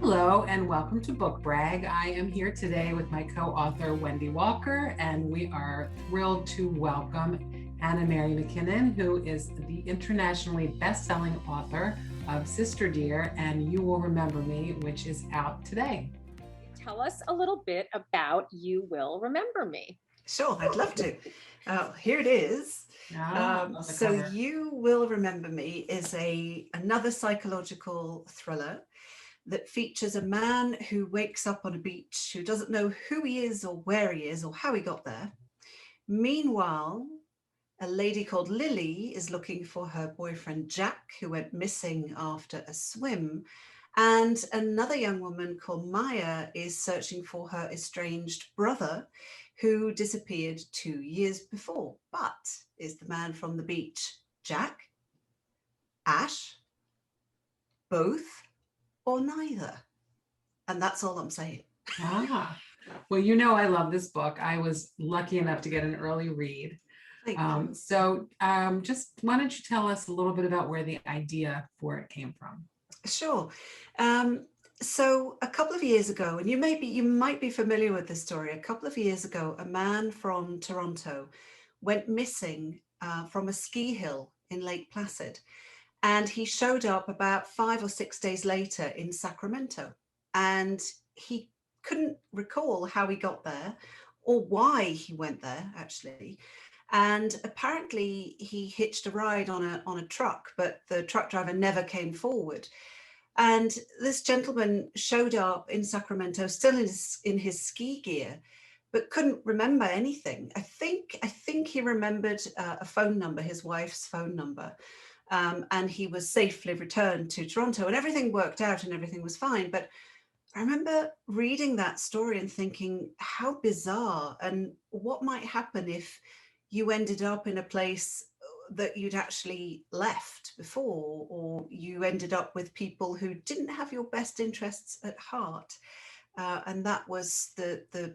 Hello and welcome to Book Brag. I am here today with my co-author Wendy Walker, and we are thrilled to welcome Hannah Mary McKinnon, who is the internationally best-selling author of Sister Dear and You Will Remember Me, which is out today. Tell us a little bit about You Will Remember Me. Sure, I'd love to. Here it is. So You Will Remember Me is another psychological thriller that features a man who wakes up on a beach who doesn't know who he is or where he is or how he got there. Meanwhile, a lady called Lily is looking for her boyfriend Jack, who went missing after a swim. And another young woman called Maya is searching for her estranged brother, who disappeared 2 years before. But is the man from the beach Jack, Ash, both, or neither? And that's all I'm saying. Well, you know I love this book. I was lucky enough to get an early read. Just why don't you tell us a little bit about where the idea for it came from? Sure. So a couple of years ago, and you might be familiar with this story. A couple of years ago, a man from Toronto went missing from a ski hill in Lake Placid, and he showed up about 5 or 6 days later in Sacramento, and he couldn't recall how he got there or why he went there, actually. And apparently he hitched a ride on a truck, but the truck driver never came forward. And this gentleman showed up in Sacramento, still in his ski gear, but couldn't remember anything. I think he remembered a phone number, his wife's phone number, and he was safely returned to Toronto, and everything worked out and everything was fine. But I remember reading that story and thinking how bizarre, and what might happen if you ended up in a place that you'd actually left before, or you ended up with people who didn't have your best interests at heart. And that was the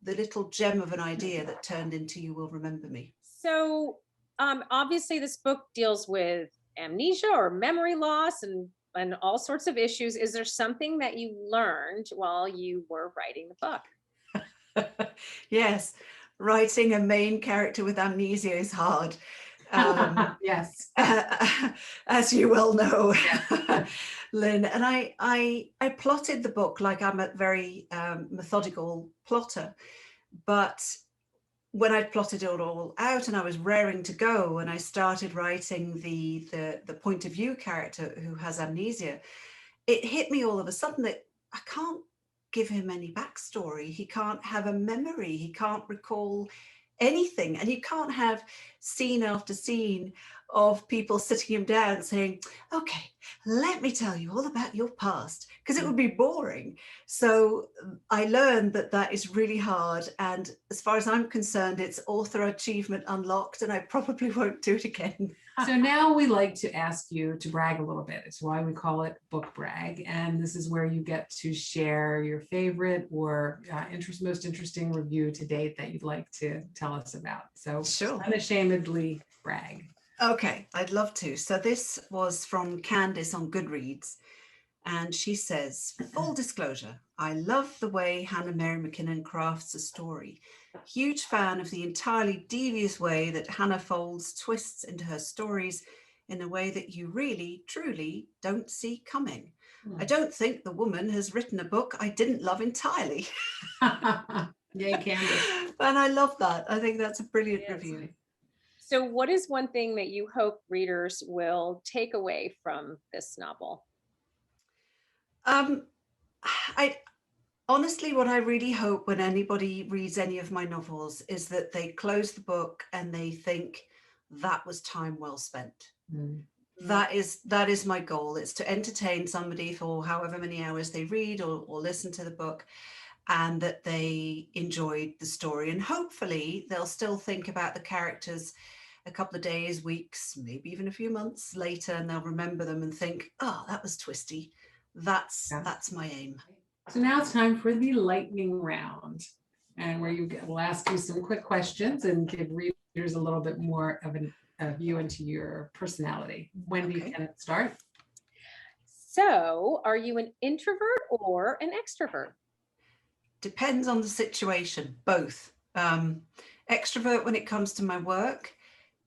little gem of an idea that turned into You Will Remember Me. So obviously this book deals with amnesia or memory loss and all sorts of issues. Is there something that you learned while you were writing the book? Yes, writing a main character with amnesia is hard. Yes. As you well know, yes. Lynn, and I plotted the book like I'm a very methodical plotter, but when I'd plotted it all out and I was raring to go, and I started writing the point of view character who has amnesia, it hit me all of a sudden that I can't give him any backstory. He can't have a memory. He can't recall anything. And you can't have scene after scene of people sitting him down saying, okay, let me tell you all about your past, because it would be boring. So I learned that is really hard. And as far as I'm concerned, it's author achievement unlocked, and I probably won't do it again. So now we like to ask you to brag a little bit. It's why we call it Book Brag. And this is where you get to share your favorite or most interesting review to date that you'd like to tell us about. So sure. Unashamedly brag. Okay, I'd love to. So this was from Candice on Goodreads. And she says, full disclosure, I love the way Hannah Mary McKinnon crafts a story. Huge fan of the entirely devious way that Hannah folds twists into her stories in a way that you really, truly don't see coming. I don't think the woman has written a book I didn't love entirely. Yay, Candice. And I love that. I think that's a brilliant review. So what is one thing that you hope readers will take away from this novel? Honestly, what I really hope when anybody reads any of my novels is that they close the book and they think that was time well spent. Mm. That is my goal. It's to entertain somebody for however many hours they read or listen to the book, and that they enjoyed the story. And hopefully they'll still think about the characters a couple of days, weeks, maybe even a few months later, and they'll remember them and think, oh, that was twisty. That's my aim. So now it's time for the lightning round, and where we'll ask you some quick questions and give readers a little bit more of a view into your personality. Wendy, can it start? So, are you an introvert or an extrovert? Depends on the situation, both. Extrovert when it comes to my work,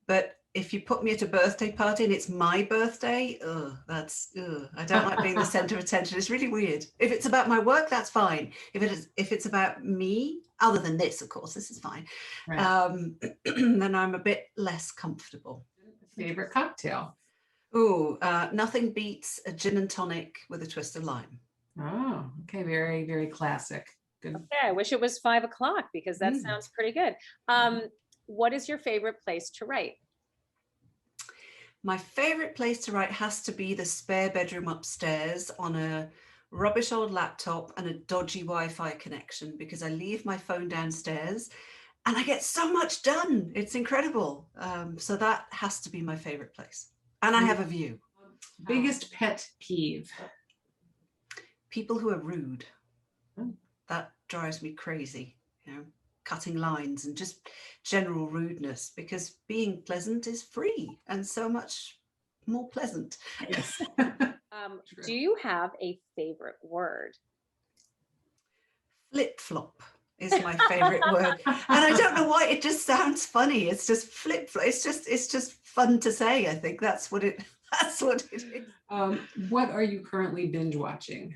but if you put me at a birthday party and it's my birthday, I don't like being the center of attention. It's really weird. If it's about my work, that's fine. If it's about me, other than this, of course, this is fine. Right. Then I'm a bit less comfortable. Favorite cocktail? Nothing beats a gin and tonic with a twist of lime. Oh, okay. Very, very classic. Good. Okay, I wish it was 5 o'clock because that sounds pretty good. What is your favorite place to write? My favorite place to write has to be the spare bedroom upstairs on a rubbish old laptop and a dodgy Wi-Fi connection, because I leave my phone downstairs and I get so much done. It's incredible. So that has to be my favorite place. And I have a view. Biggest pet peeve? People who are rude. That drives me crazy, cutting lines and just general rudeness, because being pleasant is free and so much more pleasant. Yes. Do you have a favorite word? Flip-flop is my favorite word. And I don't know why, it just sounds funny. It's just flip-flop. It's just fun to say. I think that's what it is. What are you currently binge watching?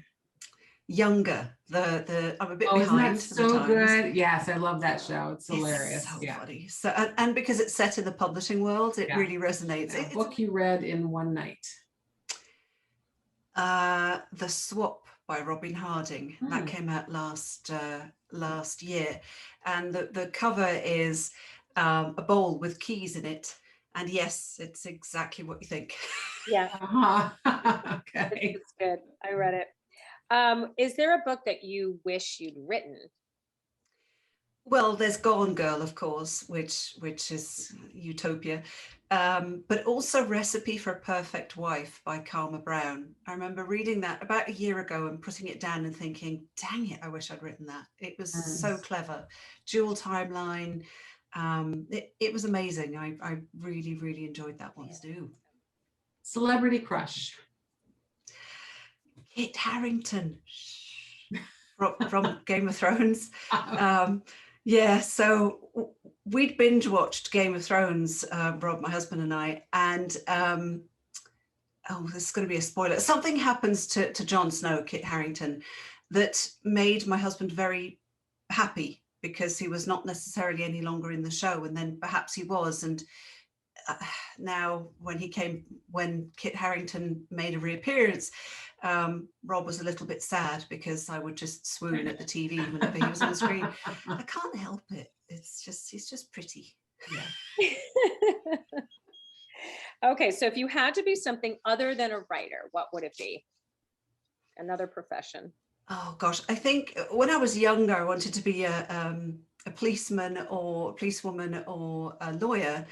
Younger. I'm a bit isn't behind that for so the times. good? Yes, I love that show. It's hilarious. It's so funny. So and because it's set in the publishing world, it really resonates. A book you read in one night? The Swap by Robin Harding. That came out last year, and the cover is a bowl with keys in it, and yes, it's exactly what you think. Yeah. Okay. It's good. I read it. Is there a book that you wish you'd written? Well, there's Gone Girl, of course, which is utopia, but also Recipe for a Perfect Wife by Karma Brown. I remember reading that about a year ago and putting it down and thinking, dang it, I wish I'd written that. It was so clever. Dual timeline. It was amazing. I really, really enjoyed that one too. Celebrity crush? Kit Harington from Game of Thrones. Yeah, so we'd binge watched Game of Thrones, Rob, my husband and I, and this is going to be a spoiler. Something happens to Jon Snow, Kit Harington, that made my husband very happy, because he was not necessarily any longer in the show, and then perhaps he was. And now when Kit Harington made a reappearance, Rob was a little bit sad, because I would just swoon at the TV whenever he was on the screen. I can't help it. He's just pretty. Yeah. Okay, so if you had to be something other than a writer, what would it be? Another profession? Oh gosh, I think when I was younger, I wanted to be a policeman or a policewoman or a lawyer.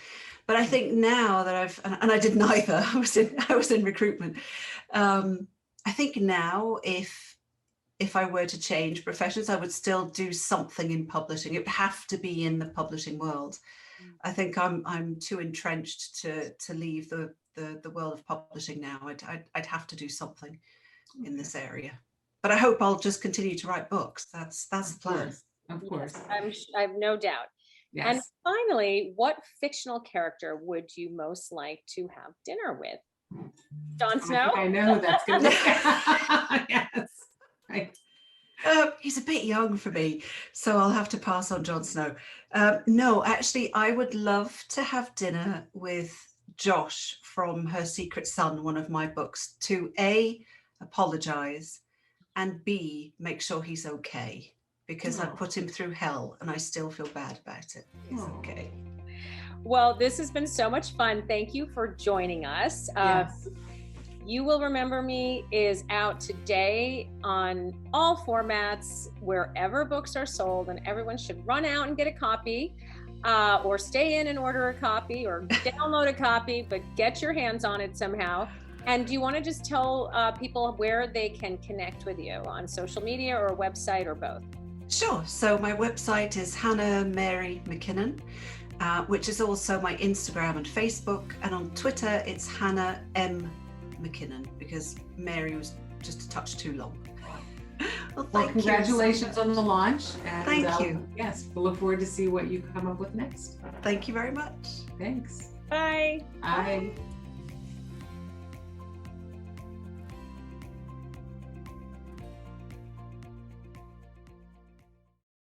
But I think now that and I did neither. I was in recruitment. I think now if I were to change professions, I would still do something in publishing. It would have to be in the publishing world. I think I'm too entrenched to leave the world of publishing now. I'd have to do something in this area. But I hope I'll just continue to write books. That's the plan. Of course. I have no doubt. Yes. And finally, what fictional character would you most like to have dinner with? Jon Snow? I know who that's going to be. Yes. Right. He's a bit young for me, so I'll have to pass on Jon Snow. No, actually, I would love to have dinner with Josh from Her Secret Son, one of my books, to A, apologize, and B, make sure he's okay, because I put him through hell and I still feel bad about it. He's okay. Well, this has been so much fun. Thank you for joining us. Yes. You Will Remember Me is out today on all formats, wherever books are sold, and everyone should run out and get a copy, or stay in and order a copy, or download a copy, but get your hands on it somehow. And do you want to just tell people where they can connect with you on social media or a website or both? Sure. So my website is Hannah Mary McKinnon, which is also my Instagram and Facebook. And on Twitter, it's Hannah M. McKinnon, because Mary was just a touch too long. Well, congratulations on the launch. And, thank you. Yes, we'll look forward to see what you come up with next. Thank you very much. Thanks. Bye. Bye.